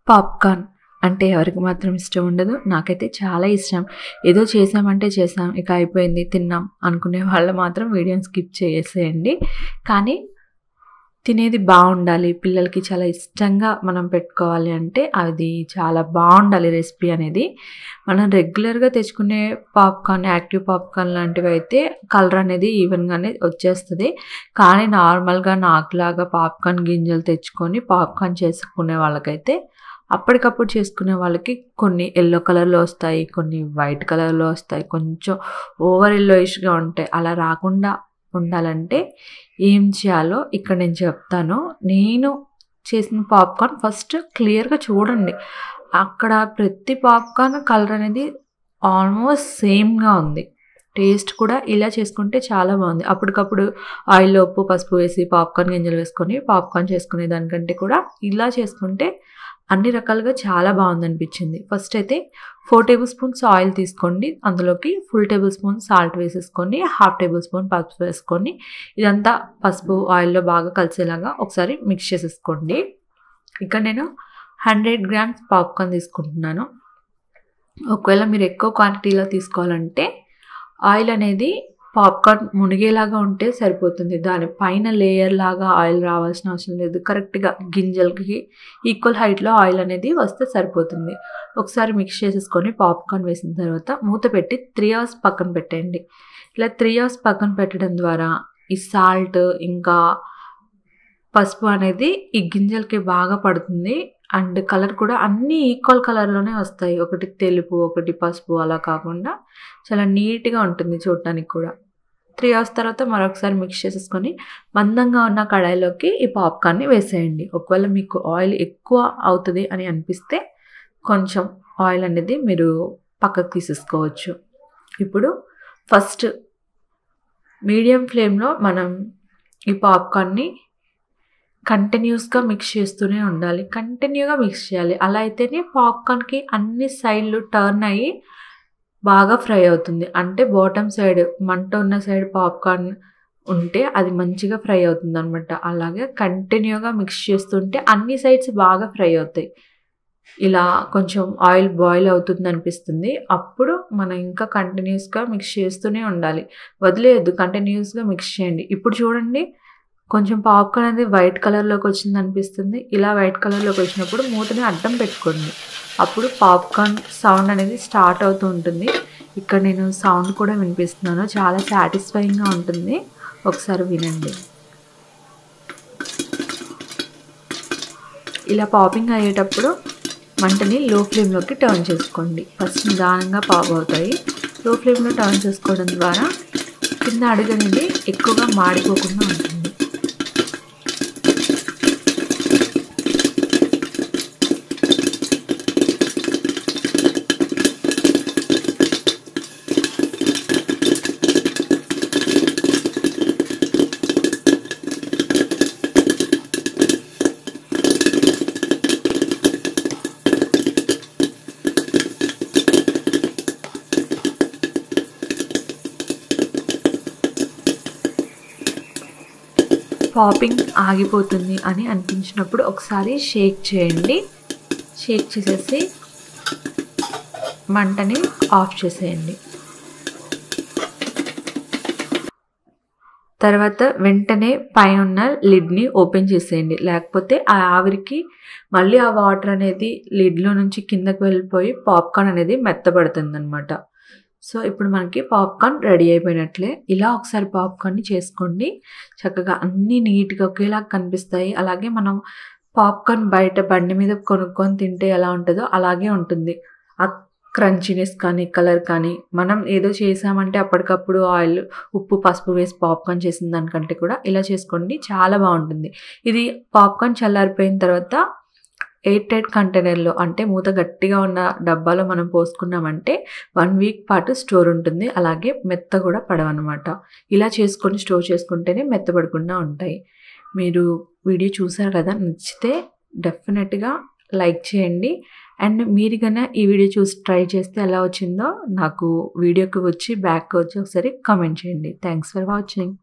Popcorn అంటే ఎవరికి మాత్రం ఇష్టం ఉండదు. నాకైతే చాలా ఇష్టం. ఏదో చేసామంటే చేసాం, ఇక అయిపోయింది తిన్నాం అనుకునే వాళ్ళు మాత్రం వీడియోని స్కిప్ చేసేయండి. కానీ తినేది బాగుండాలి, పిల్లలకి చాలా ఇష్టంగా మనం పెట్టుకోవాలి అంటే అది చాలా బాగుండాలి రెసిపీ అనేది. మనం రెగ్యులర్గా తెచ్చుకునే పాప్కార్న్, యాక్టివ్ పాప్కార్న్ లాంటివి అయితే కలర్ అనేది ఈవెన్గానే వచ్చేస్తుంది. కానీ నార్మల్గా నాకులాగా పాప్కార్న్ గింజలు తెచ్చుకొని పాప్కార్న్ చేసుకునే వాళ్ళకైతే అప్పటికప్పుడు చేసుకునే వాళ్ళకి కొన్ని ఎల్లో కలర్లో వస్తాయి, కొన్ని వైట్ కలర్లో వస్తాయి, కొంచెం ఓవర్ ఎల్లోయిష్గా ఉంటాయి. అలా రాకుండా ఉండాలంటే ఏం చేయాలో ఇక్కడ నేను చెప్తాను. నేను చేసిన పాప్కార్న్ ఫస్ట్ క్లియర్గా చూడండి. అక్కడ ప్రతి పాప్కార్న్ కలర్ అనేది ఆల్మోస్ట్ సేమ్గా ఉంది. టేస్ట్ కూడా ఇలా చేసుకుంటే చాలా బాగుంది. అప్పటికప్పుడు ఆయిల్లో ఉప్పు పసుపు వేసి పాప్కార్న్ గింజలు వేసుకొని పాప్కార్న్ చేసుకునే దానికంటే కూడా ఇలా చేసుకుంటే అన్ని రకాలుగా చాలా బాగుంది అనిపించింది. ఫస్ట్ అయితే 4 టేబుల్ స్పూన్స్ ఆయిల్ తీసుకోండి. అందులోకి ఫుల్ టేబుల్ స్పూన్ సాల్ట్ వేసేసుకొని, హాఫ్ టేబుల్ స్పూన్ పసుపు వేసుకొని, ఇదంతా పసుపు ఆయిల్లో బాగా కలిసేలాగా ఒకసారి మిక్స్ చేసేసుకోండి. ఇక్కడ నేను 100 గ్రామ్స్ పాప్కార్న్ తీసుకుంటున్నాను. ఒకవేళ మీరు ఎక్కువ క్వాంటిటీలో తీసుకోవాలంటే ఆయిల్ అనేది పాప్కార్న్ మునిగేలాగా ఉంటే సరిపోతుంది. దానిపైన లేయర్ లాగా ఆయిల్ రావాల్సిన అవసరం లేదు. కరెక్ట్గా గింజలకి ఈక్వల్ హైట్లో ఆయిల్ అనేది వస్తే సరిపోతుంది. ఒకసారి మిక్స్ చేసేసుకొని పాప్కార్న్ వేసిన తర్వాత మూత పెట్టి 3 అవర్స్ పక్కన పెట్టండి. ఇలా 3 అవర్స్ పక్కన పెట్టడం ద్వారా ఈ సాల్ట్ ఇంకా పసుపు అనేది ఈ గింజలకి బాగా పడుతుంది. అండ్ కలర్ కూడా అన్నీ ఈక్వల్ కలర్లోనే వస్తాయి. ఒకటి తెలుపు, ఒకటి పసుపు, అలా కాకుండా చాలా నీట్గా ఉంటుంది చూడటానికి కూడా. 3 అవర్స్ తర్వాత మరొకసారి మిక్స్ చేసేసుకొని మందంగా ఉన్న కడాయిలోకి ఈ పాప్కార్న్ని వేసేయండి. ఒకవేళ మీకు ఆయిల్ ఎక్కువ అవుతుంది అని అనిపిస్తే కొంచెం ఆయిల్ అనేది మీరు పక్కకు తీసేసుకోవచ్చు. ఇప్పుడు ఫస్ట్ మీడియం ఫ్లేమ్లో మనం ఈ పాప్కార్న్ని కంటిన్యూస్గా మిక్స్ చేస్తూనే ఉండాలి. కంటిన్యూగా మిక్స్ చేయాలి. అలా అయితేనే పాప్కార్న్కి అన్ని సైడ్లు టర్న్ అయ్యి బాగా ఫ్రై అవుతుంది. అంటే బాటమ్ సైడ్ మంట ఉన్న సైడ్ పాప్కార్న్ ఉంటే అది మంచిగా ఫ్రై అవుతుంది అనమాట. అలాగే కంటిన్యూగా మిక్స్ చేస్తుంటే అన్ని సైడ్స్ బాగా ఫ్రై అవుతాయి. ఇలా కొంచెం ఆయిల్ బాయిల్ అవుతుంది అనిపిస్తుంది. అప్పుడు మనం ఇంకా కంటిన్యూస్గా మిక్స్ చేస్తూనే ఉండాలి. వదిలేయద్దు, కంటిన్యూస్గా మిక్స్ చేయండి. ఇప్పుడు చూడండి, కొంచెం పాప్కార్న్ అనేది వైట్ కలర్లోకి వచ్చింది అనిపిస్తుంది. ఇలా వైట్ కలర్లోకి వచ్చినప్పుడు మూతని అడ్డం పెట్టుకోండి. అప్పుడు పాప్కార్న్ సౌండ్ అనేది స్టార్ట్ అవుతూ ఉంటుంది. ఇక్కడ నేను సౌండ్ కూడా వినిపిస్తున్నాను. చాలా సాటిస్ఫైయింగ్గా ఉంటుంది. ఒకసారి వినండి. ఇలా పాపింగ్ అయ్యేటప్పుడు మంటని లో ఫ్లేమ్లోకి టర్న్ చేసుకోండి. ఫస్ట్ నిదానంగా పాప్ అవుతాయి. లో ఫ్లేమ్లో టర్న్ చేసుకోవడం ద్వారా కింద అడుగు అనేది ఎక్కువగా మాడిపోకుండా ఉంటుంది. పాపింగ్ ఆగిపోతుంది అని అనిపించినప్పుడు ఒకసారి షేక్ చేయండి. షేక్ చేసేసి మంటని ఆఫ్ చేసేయండి. తర్వాత వెంటనే పైన ఉన్న లిడ్ని ఓపెన్ చేసేయండి. లేకపోతే ఆ ఆవిరికి మళ్ళీ ఆ వాటర్ అనేది లిడ్లో నుంచి కిందకి వెళ్ళిపోయి పాప్కార్న్ అనేది మెత్తబడుతుంది అనమాట. సో ఇప్పుడు మనకి పాప్కార్న్ రెడీ అయిపోయినట్లే. ఇలా ఒకసారి పాప్కార్న్ని చేసుకోండి. చక్కగా అన్నీ నీట్గా ఒకేలా కనిపిస్తాయి. అలాగే మనం పాప్కార్న్ బయట బండి మీద కొనుక్కొని తింటే ఎలా ఉంటుందో అలాగే ఉంటుంది. ఆ క్రంచీనెస్ కానీ కలర్ కానీ మనం ఏదో చేసామంటే అప్పటికప్పుడు ఆయిల్ ఉప్పు పసుపు వేసి పాప్కార్న్ చేసిన దానికంటే కూడా ఇలా చేసుకోండి, చాలా బాగుంటుంది. ఇది పాప్కార్న్ చల్లారిపోయిన తర్వాత ఎయిర్ టైట్ కంటైనర్లో, అంటే మూత గట్టిగా ఉన్న డబ్బాలో మనం పోసుకున్నామంటే 1 వీక్ పాటు స్టోర్ ఉంటుంది. అలాగే మెత్త కూడా పడవన్నమాట. ఇలా చేసుకొని స్టోర్ చేసుకుంటేనే మెత్తపడకుండా ఉంటాయి. మీరు వీడియో చూసారు కదా, నచ్చితే డెఫినెట్గా లైక్ చేయండి. అండ్ మీరు కన్నా ఈ వీడియో చూసి ట్రై చేస్తే ఎలా వచ్చిందో నాకు వీడియోకి వచ్చి బ్యాక్ వచ్చి ఒకసారి కామెంట్ చేయండి. Thanks for watching.